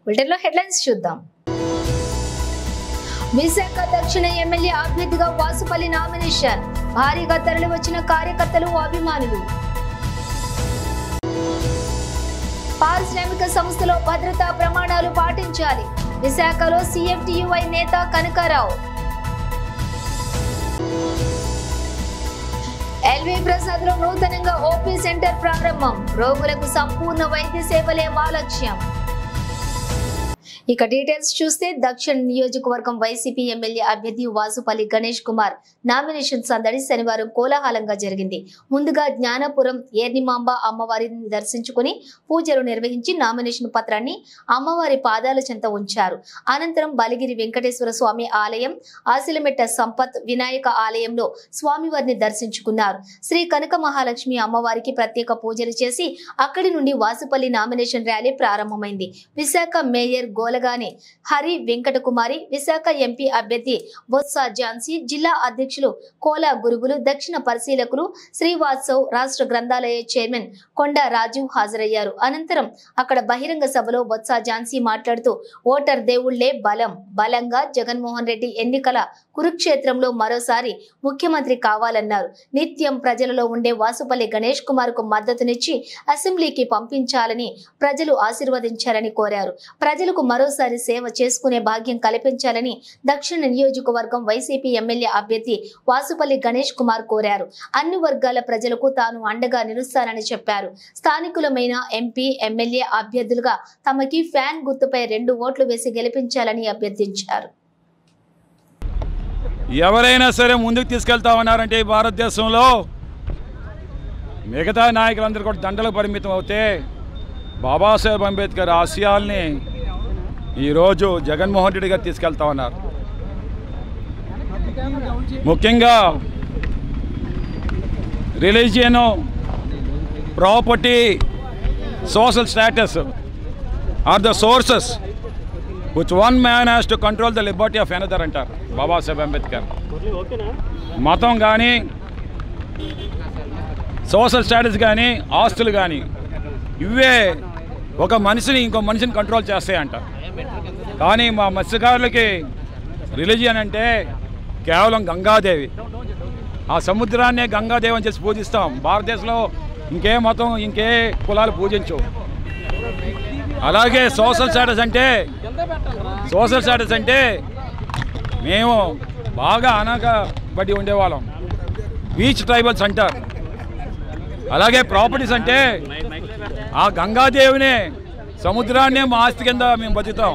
బులెటిన్లో హెడ్లైన్స్ చూద్దాం. విశాఖ దక్షిణ ఎమ్మెల్యే అభ్యర్థిగా వాసుపల్లి నామినేషన్. భారీగా తరలి వచ్చిన కార్యకర్తలు, అభిమానులు. పారిశ్రామిక సంస్థలో భద్రతా ప్రమాణాలు పాటించాలి. విశాఖలో సిఎఫ్టియుఐ నేత కనకారావు. ఎల్వి ప్రసాద్ లో నూతనంగా ఓపీ సెంటర్ ప్రారంభం. రోగులకు సంపూర్ణ వైద్య సేవలే మా లక్ష్యం. ఇక డీటెయిల్స్ చూస్తే దక్షిణ నియోజకవర్గం వైసీపీ ఎమ్మెల్యే అభ్యర్థి వాసుపల్లి గణేష్ కుమార్ నామినేషన్ సందడి శనివారం కోలాహలంగా జరిగింది. ముందుగా జ్ఞానపురం ఏర్నిమాంబ అమ్మవారిని దర్శించుకుని పూజలు నిర్వహించి నామినేషన్ పత్రాన్ని అమ్మవారి పాదాల చెంత ఉంచారు. అనంతరం బలిగిరి వెంకటేశ్వర స్వామి ఆలయం, ఆసిలమెట్ట సంపత్ వినాయక ఆలయంలో స్వామివారిని దర్శించుకున్నారు. శ్రీ కనక మహాలక్ష్మి అమ్మవారికి ప్రత్యేక పూజలు చేసి అక్కడి నుండి వాసుపల్లి నామినేషన్ ర్యాలీ ప్రారంభమైంది. విశాఖ మేయర్ గోలగాని హరి వెంకట కుమారి, విశాఖ ఎంపీ అభ్యర్థి బొత్స ఝాన్సీ, జిల్లా అధ్యక్షులు కోలా గురుగులు, దక్షిణ పరిశీలకులు శ్రీవాత్సవ్, రాష్ట్ర గ్రంథాలయ చైర్మన్ కొండ రాజీవ్ హాజరయ్యారు. అనంతరం అక్కడ బహిరంగ సభలో బొత్స ఝాన్సీ మాట్లాడుతూ ఓటర్ దేవుళ్లే బలం, బలంగా జగన్మోహన్ రెడ్డి ఎన్నికల కురుక్షేత్రంలో మరోసారి ముఖ్యమంత్రి కావాలన్నారు. నిత్యం ప్రజలలో ఉండే వాసుపల్లి గణేష్ కుమార్ కు మద్దతునిచ్చి అసెంబ్లీకి పంపించాలని ప్రజలు ఆశీర్వదించాలని కోరారు. ప్రజలకు మరోసారి సేవ చేసుకునే భాగ్యం కల్పించాలని దక్షిణ నియోజకవర్గం వైసీపీ ఎమ్మెల్యే అభ్యర్థి వాసుపల్లి గణేష్ కుమార్ కోరారు. అన్ని వర్గాల ప్రజలకు తాను అండగా నిలుస్తానని చెప్పారు. స్థానికులమైన ఎంపీ, ఎమ్మెల్యే అభ్యర్థులుగా తమకి ఫ్యాన్ గుర్తుపై 2 ఓట్లు వేసి గెలిపించాలని అభ్యర్థించారు. ఎవరైనా సరే ముందుకు తీసుకెళ్తామన్నారంటే ఈ భారతదేశంలో మిగతా నాయకులందరూ కూడా దండలకు పరిమితం అవుతే బాబాసాహెబ్ అంబేద్కర్ ఆశయాల్ని ఈరోజు జగన్మోహన్ రెడ్డి గారు తీసుకెళ్తామన్నారు. ముఖ్యంగా religion, property, social status are the sources which one man has to control the liberty of another అంటారు బాబాసాహెబ్ అంబేద్కర్. మతం కానీ, సోషల్ స్టేటస్ కానీ, ఆస్తులు కానీ ఇవే ఒక మనిషిని ఇంకో మనిషిని కంట్రోల్ చేస్తాయంట. కానీ మా మత్స్యకారులకి రిలీజియన్ అంటే కేవలం గంగాదేవి. ఆ సముద్రాన్నే గంగాదేవి అని చేసి పూజిస్తాం. భారతదేశంలో ఇంకే మతం, ఇంకే కులాలు పూజించవు. అలాగే సోషల్ స్టేటస్ అంటే మేము బాగా అనగబడి ఉండేవాళ్ళం, బీచ్ ట్రైబల్స్ అంటారు. అలాగే ప్రాపర్టీస్ అంటే ఆ గంగాదేవినే, సముద్రాన్నే మా ఆస్తి కింద మేము బతుకుతాం.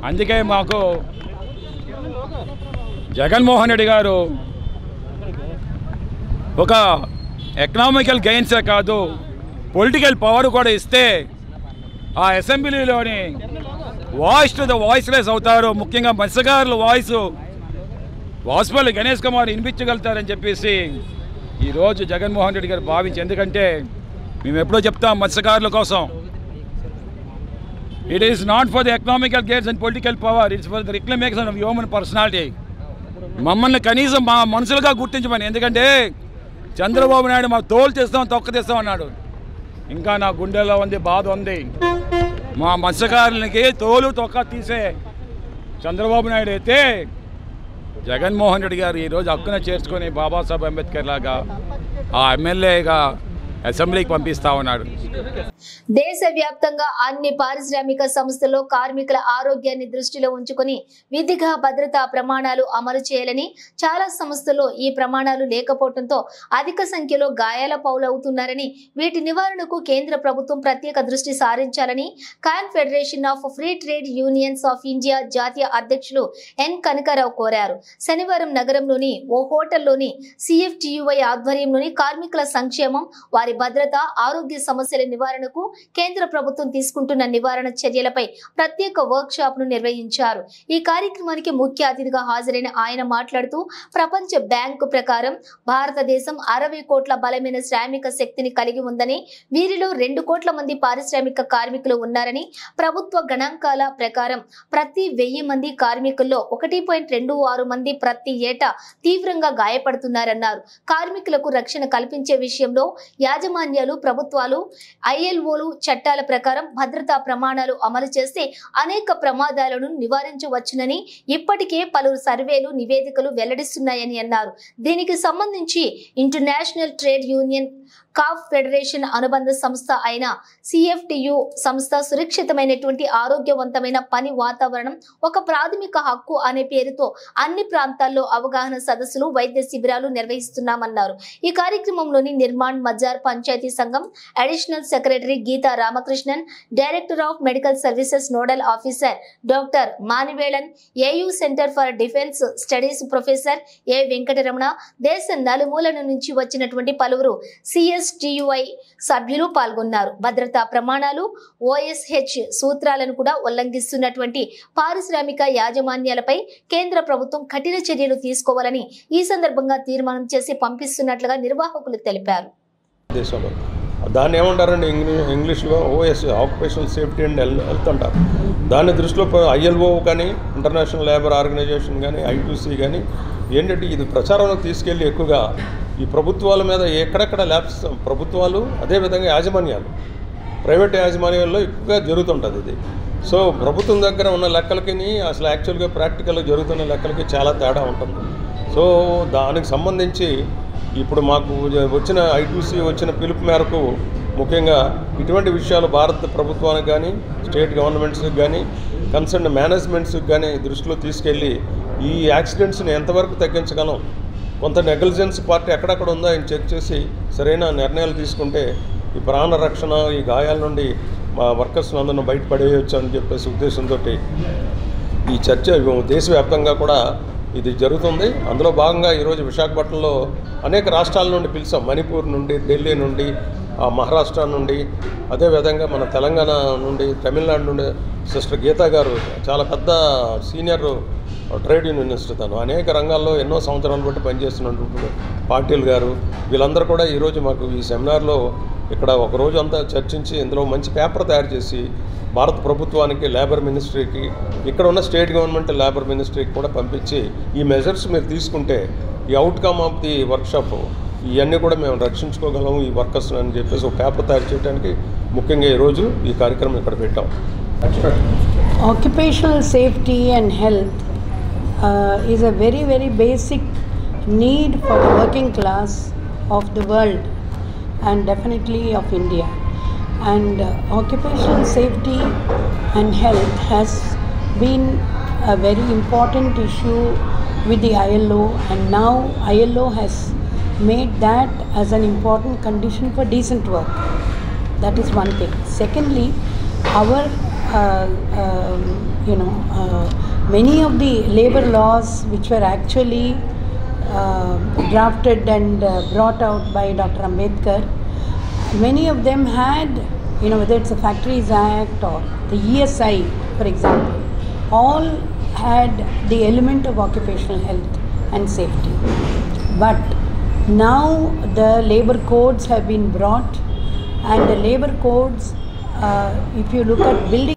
అందుకే మాకు జగన్మోహన్ రెడ్డి గారు ఒక ఎకనామికల్ గెయిన్సే కాదు, పొలిటికల్ పవర్ కూడా ఇస్తే ఆ అసెంబ్లీలోని వాయిస్ టు ద వాయిస్లెస్ అవుతారు. ముఖ్యంగా మత్స్యకారుల వాయిస్ వాసుపల్లి గణేష్ కుమార్ వినిపించగలుగుతారని చెప్పేసి ఈరోజు జగన్మోహన్ రెడ్డి గారు భావించి, ఎందుకంటే మేము ఎప్పుడో చెప్తాం మత్స్యకారుల కోసం, it is not for the economical gains and political power, it's for the reclamation of human personality. మమ్మల్ని కనీసం మా మనుషులుగా గుర్తించమని. ఎందుకంటే చంద్రబాబు నాయుడు మా తోలు తీస్తాం, తొక్క తీస్తాం అన్నాడు. ఇంకా నా గుండెల్లో ఉంది, బాధ ఉంది. మా మత్స్యకారులకి తోలు తొక్క తీసే చంద్రబాబు నాయుడు అయితే జగన్మోహన్ రెడ్డి గారు ఈరోజు హక్కున చేర్చుకొని బాబాసాహెబ్ అంబేద్కర్ లాగా ఆ ఎమ్మెల్యేగా అసెంబ్లీకి పంపిస్తా ఉన్నాడు. దేశవ్యాప్తంగా అన్ని పారిశ్రామిక సంస్థల్లో కార్మికుల ఆరోగ్యాన్ని దృష్టిలో ఉంచుకొని విధిగా భద్రతా ప్రమాణాలు అమలు చేయాలని, చాలా సంస్థల్లో ఈ ప్రమాణాలు లేకపోవడంతో అధిక సంఖ్యలో గాయాల పాలవుతున్నారని, వీటి నివారణకు కేంద్ర ప్రభుత్వం ప్రత్యేక దృష్టి సారించాలని confederation of free trade unions of India జాతీయ అధ్యక్షులు ఎన్ కనకారావు కోరారు. శనివారం నగరంలోని ఓ హోటల్లోని సిఎఫ్టియుఐ ఆధ్వర్యంలోని కార్మికుల సంక్షేమం, వారి భద్రత, ఆరోగ్య సమస్యల నివారణకు కేంద్ర ప్రభుత్వం తీసుకుంటున్న నివారణ చర్యలపై ప్రత్యేక వర్క్ షాప్ ను నిర్వహించారు. ఈ కార్యక్రమానికి ముఖ్య అతిథిగా హాజరైన ఆయన మాట్లాడుతూ, ప్రపంచ బ్యాంకు ప్రకారం భారతదేశం 60 కోట్ల బలమైన శ్రామిక శక్తిని కలిగి ఉందని, వీరిలో 2 కోట్ల మంది పారిశ్రామిక కార్మికులు ఉన్నారని, ప్రభుత్వ గణాంకాల ప్రకారం ప్రతి 1000 మంది కార్మికుల్లో 1.26 మంది ప్రతి ఏటా తీవ్రంగా గాయపడుతున్నారన్నారు. కార్మికులకు రక్షణ కల్పించే విషయంలో యాజమాన్యాలు, ప్రభుత్వాలు, ILOలు చట్టాల ప్రకారం భద్రతా ప్రమాణాలు అమలు చేస్తే అనేక ప్రమాదాలను నివారించవచ్చునని ఇప్పటికే పలు సర్వేలు, నివేదికలు వెల్లడిస్తున్నాయని అన్నారు. దీనికి సంబంధించి ఇంటర్నేషనల్ ట్రేడ్ యూనియన్ కాఫ్ ఫెడరేషన్ అనుబంధ సంస్థ అయిన CFTU సంస్థ సురక్షితమైనటువంటి ఆరోగ్యవంతమైన పని వాతావరణం ఒక ప్రాథమిక హక్కు అనే పేరుతో అన్ని ప్రాంతాల్లో అవగాహన సదస్సులు, వైద్య శిబిరాలు నిర్వహిస్తున్నామన్నారు. ఈ కార్యక్రమంలోని Nirman Mazdoor Panchayat Sangam additional secretary Geetha Ramakrishnan, director of medical services nodal officer doctor Manivelan, AU centre for defence studies professor A Venkataramana, దేశ నలుమూలల నుంచి వచ్చినటువంటి పలువురు CSTUI సభ్యులు పాల్గొన్నారు. భద్రతా ప్రమాణాలు, OSH సూత్రాలను కూడా ఉల్లంఘిస్తున్నటువంటి పారిశ్రామిక యాజమాన్యాలపై కేంద్ర ప్రభుత్వం కఠిన చర్యలు తీసుకోవాలని ఈ సందర్భంగా తీర్మానం చేసి పంపిస్తున్నట్లుగా నిర్వాహకులు తెలిపారు. దాన్ని ఏమంటారండి ఇంగ్లీష్లో OS, occupational safety and health అంటారు. దాన్ని దృష్టిలో ILO కానీ, ఇంటర్నేషనల్ లేబర్ ఆర్గనైజేషన్ కానీ, I2C కానీ ఏంటంటే ఇది ప్రచారంలో తీసుకెళ్ళి ఎక్కువగా ఈ ప్రభుత్వాల మీద ఎక్కడెక్కడ ల్యాబ్స్, ప్రభుత్వాలు అదేవిధంగా యాజమాన్యాలు, ప్రైవేట్ యాజమాన్యాల్లో ఎక్కువగా జరుగుతుంటుంది ఇది. సో ప్రభుత్వం దగ్గర ఉన్న లెక్కలకి అసలు యాక్చువల్గా ప్రాక్టికల్గా జరుగుతున్న లెక్కలకి చాలా తేడా ఉంటుంది. సో దానికి సంబంధించి ఇప్పుడు మాకు వచ్చిన I2C వచ్చిన పిలుపు మేరకు ముఖ్యంగా ఇటువంటి విషయాలు భారత ప్రభుత్వానికి కానీ, స్టేట్ గవర్నమెంట్స్కి కానీ, కన్సర్న్ మేనేజ్మెంట్స్కి కానీ దృష్టిలో తీసుకెళ్ళి ఈ యాక్సిడెంట్స్ని ఎంతవరకు తగ్గించగలం, కొంత నెగ్లిజెన్స్ పార్టీ ఎక్కడెక్కడ ఉందో ఆయన చెక్ చేసి సరైన నిర్ణయాలు తీసుకుంటే ఈ ప్రాణ రక్షణ, ఈ గాయాల నుండి మా వర్కర్స్ని అందరిని బయటపడేయచ్చు అని చెప్పేసి ఉద్దేశంతో ఈ చర్చ దేశవ్యాప్తంగా కూడా ఇది జరుగుతుంది. అందులో భాగంగా ఈరోజు విశాఖపట్నంలో అనేక రాష్ట్రాల నుండి పిలిచాం. మణిపూర్ నుండి, ఢిల్లీ నుండి, మహారాష్ట్ర నుండి, అదేవిధంగా మన తెలంగాణ నుండి, తమిళనాడు నుండి సిస్టర్ గీతా గారు చాలా పెద్ద సీనియర్ ట్రేడ్ యూనియనిస్ట్, తను అనేక రంగాల్లో ఎన్నో సంవత్సరాలు బట్టి పనిచేస్తున్నటువంటి పాటిల్ గారు, వీళ్ళందరూ కూడా ఈరోజు మాకు ఈ సెమినార్లో ఇక్కడ ఒక రోజు అంతా చర్చించి ఇందులో మంచి పేపర్ తయారు చేసి భారత ప్రభుత్వానికి, లేబర్ మినిస్ట్రీకి, ఇక్కడ ఉన్న స్టేట్ గవర్నమెంట్ లేబర్ మినిస్ట్రీకి కూడా పంపించి ఈ మెజర్స్ మీరు తీసుకుంటే ఈ అవుట్కమ్ ఆఫ్ ది వర్క్షాప్ ఇవన్నీ కూడా మేము రక్షించుకోగలము ఈ వర్కర్స్ అని చెప్పేసి ఒక పేపర్ తయారు చేయడానికి ముఖ్యంగా ఈరోజు ఈ కార్యక్రమం ఇక్కడ పెట్టాం. Occupational safety and health is a very, very basic need for the working class of the world and definitely of India. And occupational safety and health has been a very important issue with the ILO, and now ILO has made that as an important condition for decent work. That is one thing. Secondly, our many of the labor laws which were actually drafted and brought out by Dr. Ambedkar, many of them had, whether it's a Factories Act or the ESI, for example, all had the element of occupational health and safety. But now the labor codes have been brought, and the labor codes, if you look at building.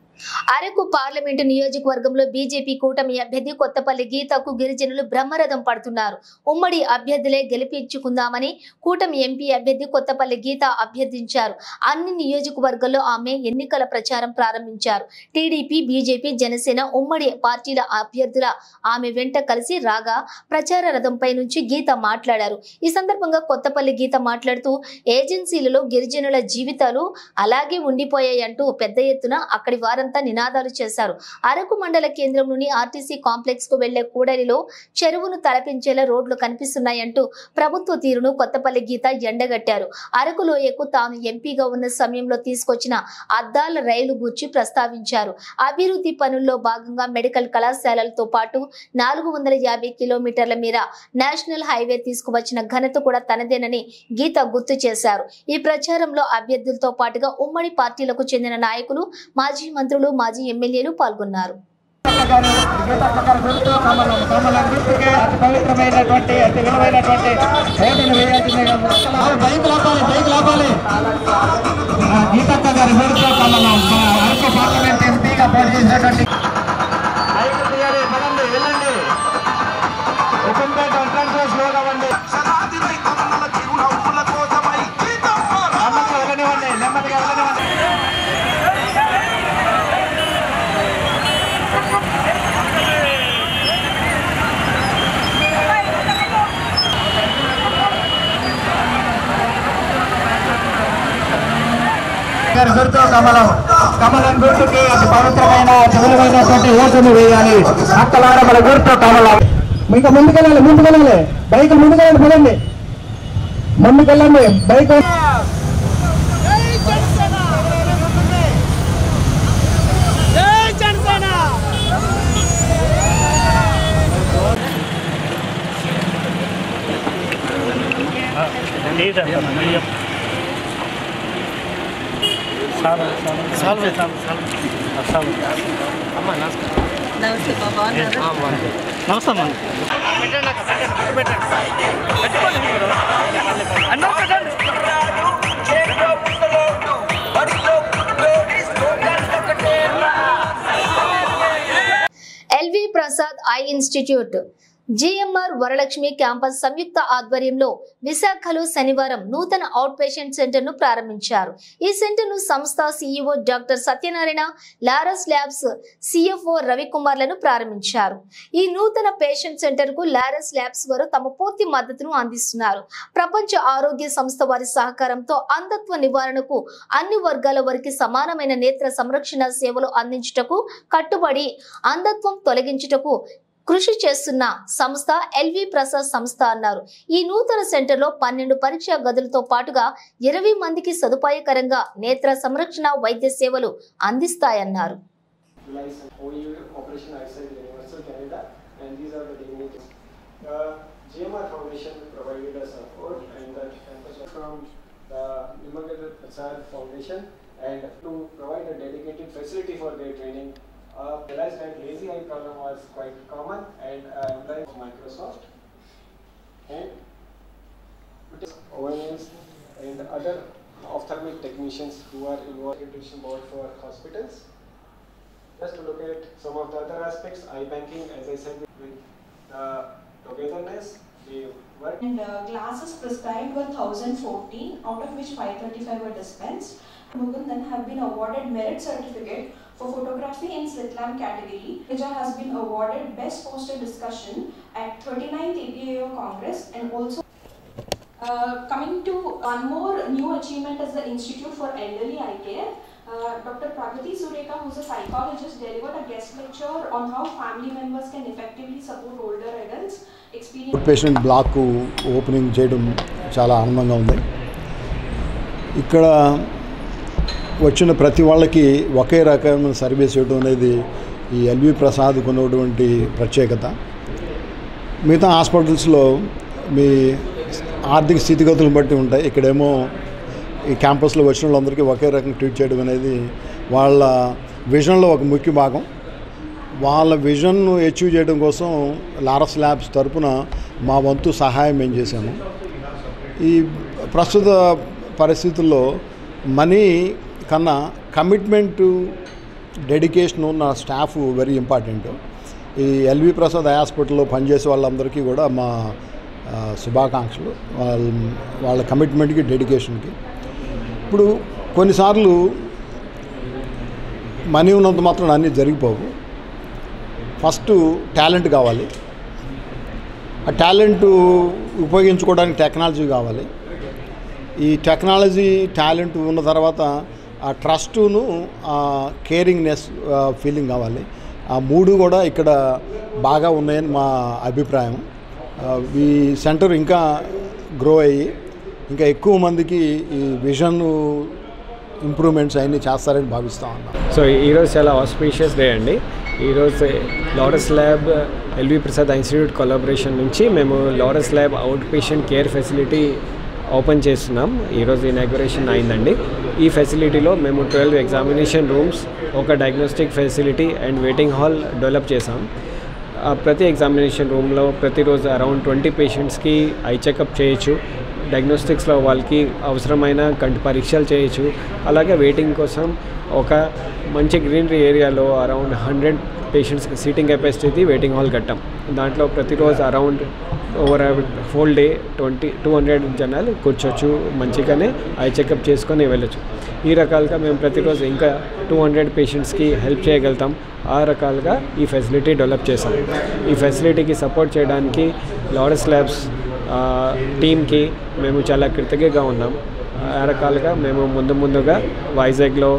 Araku parliament నియోజకవర్గంలో BJP కూటమి అభ్యర్థి కొత్తపల్లి గీతకు గిరిజనులు బ్రహ్మరథం పడుతున్నారు. ఉమ్మడి అభ్యర్థులే గెలిపించుకుందామని కూటమి MP అభ్యర్థి కొత్తపల్లి గీత అభ్యర్థించారు. అన్ని నియోజకవర్గాల్లో ఆమె ఎన్నికల ప్రచారం ప్రారంభించారు. టీడీపీ, బీజేపీ, జనసేన ఉమ్మడి పార్టీల అభ్యర్థుల ఆమె వెంట కలిసి రాగా ప్రచార రథంపై నుంచి గీత మాట్లాడారు. ఈ సందర్భంగా కొత్తపల్లి గీత మాట్లాడుతూ ఏజెన్సీలలో గిరిజనుల జీవితాలు అలాగే ఉండిపోయాయంటూ పెద్ద ఎత్తున అక్కడి వారంతా నినాదాలు చేశారు. అరకు మండల కేంద్రంలోని ఆర్టీసీ కాంప్లెక్స్ కు వెళ్లే కూడలిలో చెరువును తలపించేలా రోడ్లు కనిపిస్తున్నాయంటూ ప్రభుత్వ తీరును కొత్తపల్లి గీత ఎండగట్టారు. అరకు లోయకు తాను ఎంపీగా ఉన్న సమయంలో తీసుకొచ్చిన అద్దాల రైలు గురించి ప్రస్తావించారు. అభివృద్ధి పనుల్లో భాగంగా మెడికల్ కళాశాలలతో పాటు 450 కిలోమీటర్ల మేర నేషనల్ హైవే తీసుకువచ్చిన ఘనత కూడా తనదేనని గీత గుర్తు చేశారు. ఈ ప్రచారంలో అభ్యర్థులతో పాటుగా ఉమ్మడి పార్టీలకు చెందిన నాయకులు, మాజీ మంత్రులు, మాజీ ఎమ్మెల్యేలు పాల్గొన్నారు. గారి గుర్తు కమలం. కమలం గుర్తుకి అతి పవిత్రమైన విలువైనటువంటి ఓటును వేయాలి. అక్కలాడ మన గుర్తు కమలం. ఇంకా ముందుకెళ్ళాలి బైక్ ముందుకెళ్ళండి, పదండి ముందుకెళ్ళండి bike. LV Prasad eye institute GMR Varalakshmi campus సంయుక్త ఆధ్వర్యంలో విశాఖలో శనివారం నూతన అవుట్ పేషెంట్ సెంటర్ ను ప్రారంభించారు. ఈ సెంటర్ ను సంస్థ CEO doctor Satyanarayana, Laurus Labs CFO రవికుమార్లను ప్రారంభించారు. ఈ నూతన పేషెంట్ సెంటర్ కు లారస్ ల్యాబ్స్ వారు తమ పూర్తి మద్దతును అందిస్తున్నారు. ప్రపంచ ఆరోగ్య సంస్థ వారి సహకారంతో అంధత్వ నివారణకు అన్ని వర్గాల వారికి సమానమైన నేత్ర సంరక్షణ సేవలు అందించుటకు కట్టుబడి అంధత్వం తొలగించుటకు కృషి చేస్తున్న సంస్థ ఎల్వి ప్రసాద్ సంస్థ అన్నారు. ఈ నూతన సెంటర్ లో 12 పరీక్షా గదులతో పాటుగా 20 మందికి సదుపాయకరంగా నేత్ర సంరక్షణ వైద్య సేవలు అందిస్తాయన్నారు. Realized that lazy eye problem was quite common, and employees of Microsoft and ONMs and other ophthalmic technicians who are involved in nutrition board for hospitals. Just to look at some of the other aspects, eye banking, as I said, with togetherness, they work. And glasses prescribed were 1014, out of which 535 were dispensed. Mukundan have been awarded merit certificate for photography in slit lamp category. Teja has been awarded best poster discussion at 39th APAO Congress, and also coming to one more new achievement is the Institute for Elderly Eye Care. Dr. Pragati Sureka, who is a psychologist, delivered a guest lecture on how family members can effectively support older adults. Patient block opening చేయడం చాలా ఆనందంగా ఉంది. ఇక్కడ వచ్చిన ప్రతి వాళ్ళకి ఒకే రకమైన service ఇవ్వడం అనేది ఈ ఎల్వి ప్రసాద్కు ఉన్నటువంటి ప్రత్యేకత. మిగతా హాస్పిటల్స్లో మీ ఆర్థిక స్థితిగతులను బట్టి ఉంటాయి. ఇక్కడేమో ఈ క్యాంపస్లో వచ్చిన వాళ్ళందరికీ ఒకే రకంగా ట్రీట్ చేయడం అనేది వాళ్ళ విజన్లో ఒక ముఖ్య భాగం. వాళ్ళ విజన్ను అచీవ్ చేయడం కోసం లారస్ ల్యాబ్స్ తరపున మా వంతు సహాయం మేము చేశాము. ఈ ప్రస్తుత పరిస్థితుల్లో మనీ కన్నా కమిట్మెంటు, డెడికేషన్ ఉన్న స్టాఫ్ వెరీ ఇంపార్టెంట్. ఈ ఎల్వి ప్రసాద్ హాస్పిటల్లో పనిచేసే వాళ్ళందరికీ కూడా మా శుభాకాంక్షలు, వాళ్ళ కమిట్మెంట్కి, డెడికేషన్కి. ఇప్పుడు కొన్నిసార్లు మనీ ఉన్నంత మాత్రం అన్నీ జరిగిపోవు. ఫస్ట్ టాలెంట్ కావాలి. ఆ టాలెంట్ ఉపయోగించుకోవడానికి టెక్నాలజీ కావాలి. ఈ టెక్నాలజీ, టాలెంట్ ఉన్న తర్వాత ఆ ట్రస్టును, ఆ కేరింగ్నెస్ ఫీలింగ్ కావాలి. ఆ మూడు కూడా ఇక్కడ బాగా ఉన్నాయని మా అభిప్రాయం. ఈ సెంటర్ ఇంకా గ్రో అయ్యి ఇంకా ఎక్కువ మందికి ఈ విజన్ ఇంప్రూవ్మెంట్స్ అన్నీ చేస్తారని భావిస్తూ ఉన్నాం. సో ఈరోజు చాలా ఆస్పీషియస్ డే అండి. ఈరోజు Laurus lab LV Prasad institute collaboration నుంచి మేము Laurus lab out patient care facility open చేస్తున్నాం. ఈరోజు ఇనాగ్యురేషన్ అయిందండి. ఈ ఫెసిలిటీలో మేము 12 ఎగ్జామినేషన్ రూమ్స్, ఒక diagnostic facility and waiting hall develop చేసాం. ప్రతి ఎగ్జామినేషన్ రూమ్లో ప్రతిరోజు అరౌండ్ 20 పేషెంట్స్కి ఐ చెకప్ చేయొచ్చు. డయాగ్నోస్టిక్స్లో వాళ్ళకి అవసరమైన కంటి పరీక్షలు చేయొచ్చు. అలాగే వెయిటింగ్ కోసం ఒక మంచి గ్రీనరీ ఏరియాలో అరౌండ్ 100 పేషెంట్స్కి సీటింగ్ కెపాసిటీ వెయిటింగ్ హాల్ కట్టాం. దాంట్లో ప్రతిరోజు అరౌండ్ ఓవర్ హోల్ డే 200 జనాలు కూర్చోవచ్చు, మంచిగానే ఐ చెకప్ చేసుకొని వెళ్ళచ్చు. ఈ రకాలుగా మేము ప్రతిరోజు ఇంకా 200 పేషెంట్స్కి హెల్ప్ చేయగలుగుతాం. ఆ రకాలుగా ఈ ఫెసిలిటీ డెవలప్ చేసాం. ఈ ఫెసిలిటీకి సపోర్ట్ చేయడానికి లారస్ ల్యాబ్స్ టీమ్కి మేము చాలా కృతజ్ఞతగా ఉన్నాం. ఆ రకాలుగా మేము ముందుగా వైజాగ్లో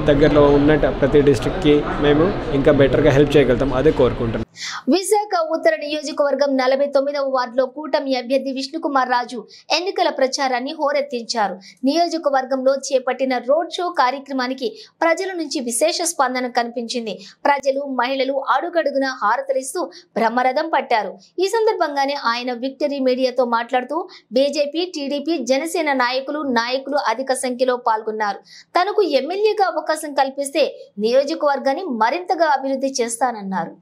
దగ్గరలో ఉన్న ప్రతి డిస్ట్రిక్ట్కి మేము ఇంకా బెటర్గా హెల్ప్ చేయగలుగుతాం, అదే కోరుకుంటున్నాం. విశాఖ ఉత్తర నియోజకవర్గం 49వ వార్డులో కూటమి అభ్యర్థి విష్ణుకుమార్ రాజు ఎన్నికల ప్రచారాన్ని హోరెత్తించారు. నియోజకవర్గంలో చేపట్టిన రోడ్ షో కార్యక్రమానికి ప్రజల నుంచి విశేష స్పందన కనిపించింది. ప్రజలు, మహిళలు అడుగడుగున హారతలిస్తూ బ్రహ్మరథం పట్టారు. ఈ సందర్భంగానే ఆయన విక్టరీ మీడియాతో మాట్లాడుతూ బీజేపీ, టీడీపీ, జనసేన నాయకులు అధిక సంఖ్యలో పాల్గొన్నారు. తనకు ఎమ్మెల్యేగా అవకాశం కల్పిస్తే నియోజకవర్గాన్ని మరింతగా అభివృద్ధి చేస్తానన్నారు.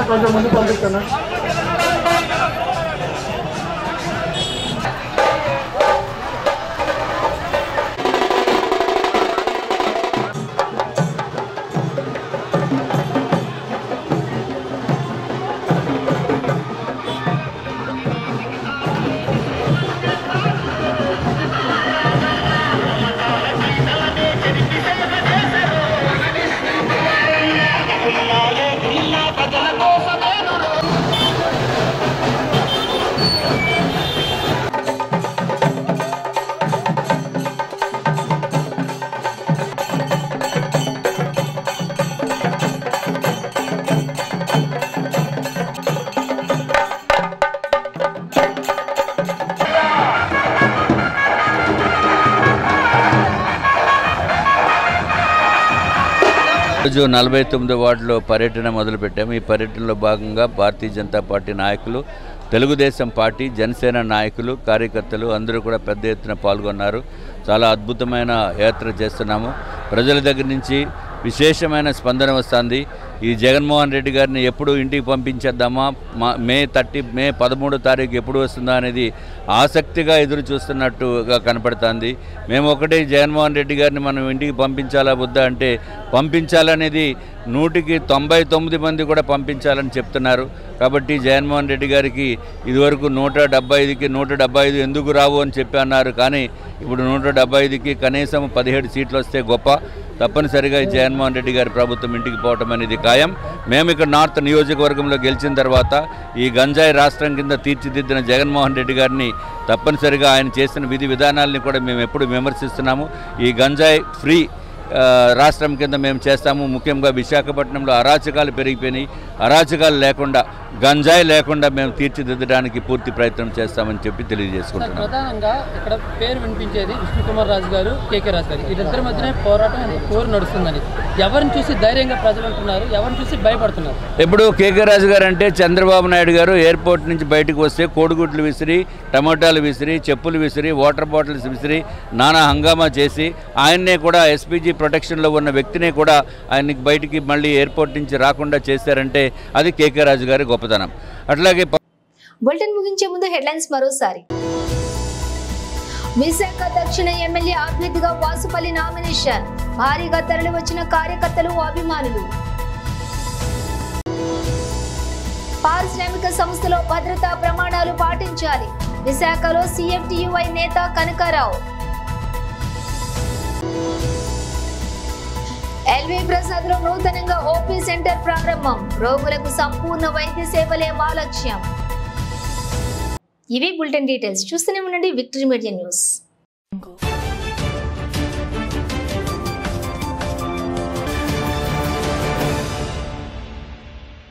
కొంచెం ముందు పంపిస్తున్నా. రోజు 49 వార్డులో పర్యటన మొదలుపెట్టాము. ఈ పర్యటనలో భాగంగా భారతీయ జనతా పార్టీ నాయకులు, తెలుగుదేశం పార్టీ, జనసేన నాయకులు, కార్యకర్తలు అందరూ కూడా పెద్ద ఎత్తున పాల్గొన్నారు. చాలా అద్భుతమైన యాత్ర చేస్తున్నాము. ప్రజల దగ్గర నుంచి విశేషమైన స్పందన వస్తుంది. ఈ జగన్మోహన్ రెడ్డి గారిని ఎప్పుడు ఇంటికి పంపించేద్దామా, మే 13వ తారీఖు ఎప్పుడు వస్తుందా అనేది ఆసక్తిగా ఎదురు చూస్తున్నట్టుగా కనపడుతుంది. మేము ఒకటే, జగన్మోహన్ రెడ్డి గారిని మనం ఇంటికి పంపించాలా వద్దా అంటే పంపించాలనేది 100కి 99 మంది కూడా పంపించాలని చెప్తున్నారు. కాబట్టి జగన్మోహన్ రెడ్డి గారికి ఇదివరకు 175కి 175 ఎందుకు రావు అని చెప్పి అన్నారు. కానీ ఇప్పుడు 175కి కనీసం 17 సీట్లు వస్తే గొప్ప. తప్పనిసరిగా జగన్మోహన్ రెడ్డి గారి ప్రభుత్వం ఇంటికి పోవటం అనేది ఖాయం. మేము ఇక్కడ నార్త్ నియోజకవర్గంలో గెలిచిన తర్వాత ఈ గంజాయి రాష్ట్రం కింద తీర్చిదిద్దిన జగన్మోహన్ రెడ్డి గారిని తప్పనిసరిగా ఆయన చేసిన విధి విధానాలని కూడా మేము ఎప్పుడు విమర్శిస్తున్నాము. ఈ గంజాయి ఫ్రీ రాష్ట్రం కింద మేము చేస్తాము. ముఖ్యంగా విశాఖపట్నంలో అరాచకాలు పెరిగిపోయినాయి. అరాచకాలు లేకుండా, గంజాయి లేకుండా మేము తీర్చిదిద్దడానికి పూర్తి ప్రయత్నం చేస్తామని చెప్పి తెలియజేసుకుంటున్నాం. ప్రధానంగా ఇక్కడ పేరు వినిపించేది విష్ణుకుమార్ రాజు గారు, కేకే రాజు గారు, వీరిద్దరి మధ్యనే పోరాటం కోరు నడుస్తుందని ఎవరిని చూసి ధైర్యంగా ప్రజలు అంటున్నారు, ఎవరిని చూసి భయపడుతున్నారు? ఇప్పుడు కేకే రాజు గారు అంటే చంద్రబాబు నాయుడు గారు ఎయిర్పోర్ట్ నుంచి బయటకు వస్తే కోడిగుడ్లు విసిరి, టమాటాలు విసిరి, చెప్పులు విసిరి, వాటర్ బాటిల్స్ విసిరి నానా హంగామా చేసి ఆయన్నే కూడా ఎస్పీజీ ప్రొటెక్షన్లో ఉన్న వ్యక్తిని కూడా ఆయనకి బయటికి మళ్ళీ ఎయిర్పోర్ట్ నుంచి రాకుండా చేశారంటే అది కేకే రాజు గారి గొప్పతనం. అట్లాగే బులెటిన్ ముగించే ముందు హెడ్లైన్స్ మరోసారి. విశాఖ దక్షిణ ఎమ్మెల్యే అభ్యర్థిగా వాసుపల్లి నామినేషన్, భారీగా తరలి వచ్చిన కార్యకర్తలు, అభిమానులు. పారిశ్రామిక సంస్థలో భద్రతా ప్రమాణాలు పాటించాలి, విశాఖలో సిఎఫ్టియుఐ నేత కనకారావు. ఎల్వి ప్రసాద్ లో నూతనంగా ఓపీ సెంటర్ ప్రారంభం, రోగులకు సంపూర్ణ వైద్య సేవలే మా లక్ష్యం. ఇవి బులెటిన్ డీటెయిల్స్. చూస్తూనే ఉండండి విక్టరీ మీడియా న్యూస్.